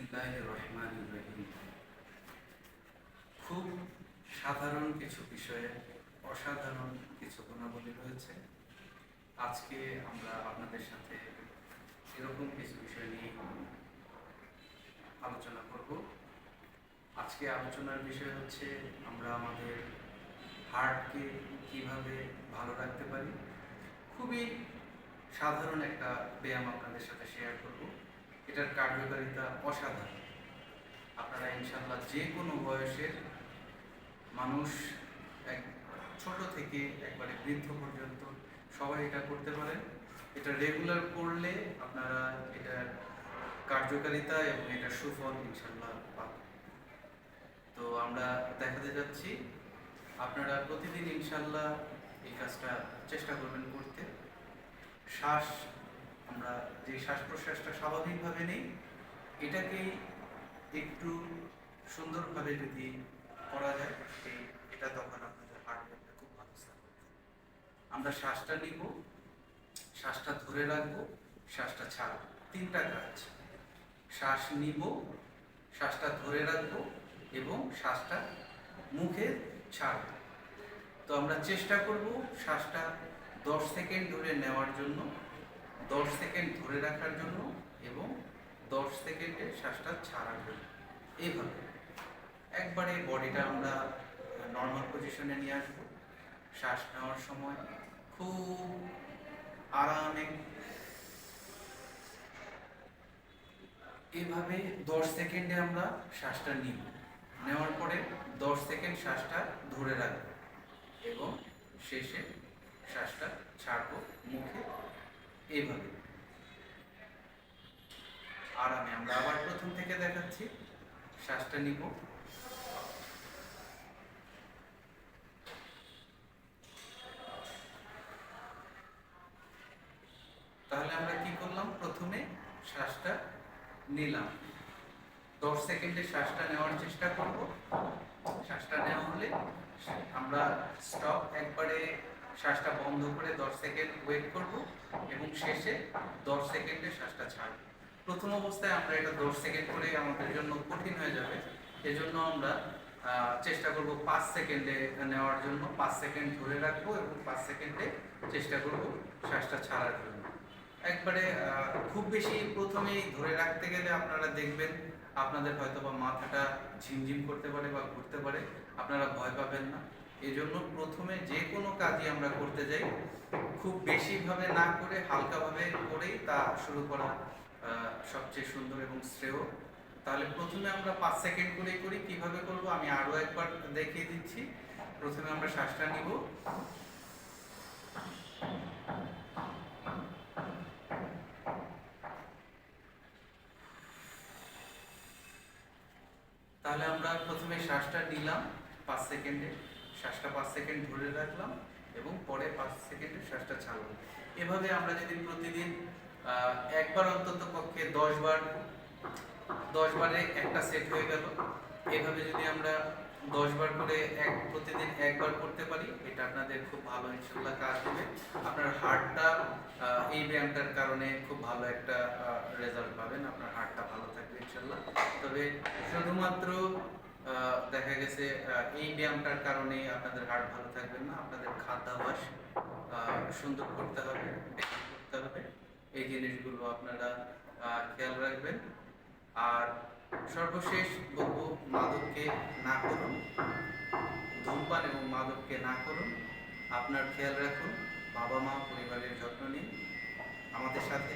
বিসমিল্লাহির রহমানির রহিম। খুব সাধারণ কিছু বিষয়ে অসাধারণ কিছু গুণাবলী রয়েছে। আজকে আমরা আপনাদের সাথে এরকম কিছু বিষয় নিয়ে আলোচনা করব। আজকে আলোচনার বিষয় হচ্ছে আমরা আমাদের হার্টকে কিভাবে ভালো রাখতে পারি। খুবই সাধারণ একটা ব্যায়াম আপনাদের সাথে শেয়ার করব। এটার কার্যকারিতা অসাধারণ। আপনারা ইনশাআল্লাহ যে কোনো বয়সের মানুষ, এক ছোট থেকে একবারে বৃদ্ধ পর্যন্ত সবাই এটা করতে পারেন। এটা রেগুলার করলে আপনারা এটার কার্যকারিতা এবং এটার সুফল ইনশাআল্লাহ পাবেন। তো আমরা দেখাতে যাচ্ছি, আপনারা প্রতিদিন ইনশাআল্লাহ এই কাজটা চেষ্টা করবেন করতে। আমরা যে শ্বাস প্রশ্বাসটা স্বাভাবিকভাবে নেই, এটাকেই একটু সুন্দরভাবে যদি করা যায়, এটা তখন আপনাদের হার্ট রেটটা খুব ভালো থাকবে। আমরা শ্বাসটা নিব, শ্বাসটা ধরে রাখবো, শ্বাসটা ছাড়বো। তিনটা কাজ: শ্বাস নিব, শ্বাসটা ধরে রাখবো এবং শ্বাসটা মুখে ছাড়বো। তো আমরা চেষ্টা করব শ্বাসটা 10 সেকেন্ড ধরে নেওয়ার জন্য, 10 সেকেন্ড ধরে রাখার জন্য এবং 10 সেকেন্ডে শ্বাসটা ছাড়ার জন্য। এইভাবে একবারে বডিটা আমরা নর্মাল পজিশনে নিয়ে আসবো। শ্বাস নেওয়ার সময় খুব আরামে এইভাবে 10 সেকেন্ডে আমরা শ্বাসটা নিব। নেওয়ার পরে 10 সেকেন্ড শ্বাসটা ধরে রাখবো এবং শেষে শ্বাসটা ছাড়বো মুখে। এইভাবে আরামে আমরা আবার প্রথম থেকে দেখাচ্ছি। শ্বাসটা নিব, তাহলে আমরা কি করলাম? প্রথমে শ্বাসটা নিলাম, 10 সেকেন্ডে শ্বাসটা নেওয়ার চেষ্টা করব। শ্বাসটা নেওয়া হলে আমরা স্টপ, একবারে শ্বাসটা বন্ধ করে 10 সেকেন্ড ওয়েট করব এবং শেষে 10 সেকেন্ডে শ্বাসটা ছাড়ব। প্রথম অবস্থায় আমরা এটা 10 সেকেন্ড করে আমাদের জন্য কঠিন হয়ে যাবে, এজন্য আমরা চেষ্টা করব 5 সেকেন্ডে নেওয়ার জন্য। 5 সেকেন্ড ধরে রাখবো এবং 5 সেকেন্ডে চেষ্টা করব শ্বাসটা ছাড়ার জন্য। একবারে খুব বেশি প্রথমেই ধরে রাখতে গেলে আপনারা দেখবেন আপনাদের হয়তো বা মাথাটা ঝিমঝিম করতে পারে বা ঘুরতে পারে, আপনারা ভয় পাবেন না। এজন্য প্রথমে যে কোনো কাজই আমরা করতে যাই, খুব বেশিভাবে না করে হালকাভাবে করেই তা শুরু করা সবচেয়ে সুন্দর এবং শ্রেয়। তাহলে প্রথমে আমরা 5 সেকেন্ড করেই করি। কিভাবে করব আমি আরো একবার দেখিয়ে দিচ্ছি। প্রথমে আমরা শ্বাসটা নিব, তাহলে আমরা প্রথমে শ্বাসটা নিলাম 5 সেকেন্ডে, শ্বাসটা 5 সেকেন্ড ধরে রাখলাম এবং পরে 5 সেকেন্ডে শ্বাসটা ছাড়লাম। এভাবে আমরা যদি প্রতিদিন একবার অন্তত পক্ষে 10 বারে একটা সেট হয়ে গেল। এভাবে যদি আমরা 10 বার করে প্রতিদিন একবার করতে পারি, এটা আপনাদের খুব ভালো ইনশাআল্লাহ কাজ দেবে। আপনার হার্টটা এই ব্যায়ামটার কারণে খুব ভালো একটা রেজাল্ট পাবেন, আপনার হার্টটা ভালো থাকবে ইনশাআল্লাহ। তবে শুধুমাত্র দেখা গেছে এই ব্যায়ামটার কারণে আপনাদের হার্ট ভালো থাকবে না, আপনাদের খাদ্যাভ্যাস সুন্দর করতে হবে, এই জিনিসগুলো আপনারা খেয়াল রাখবেন। আর সর্বশেষ বলবো, মাদককে না করুন, ধূমপান এবং মাদককে না করুন। আপনার খেয়াল রাখুন, বাবা মা পরিবারের যত্ন নিন, আমাদের সাথে।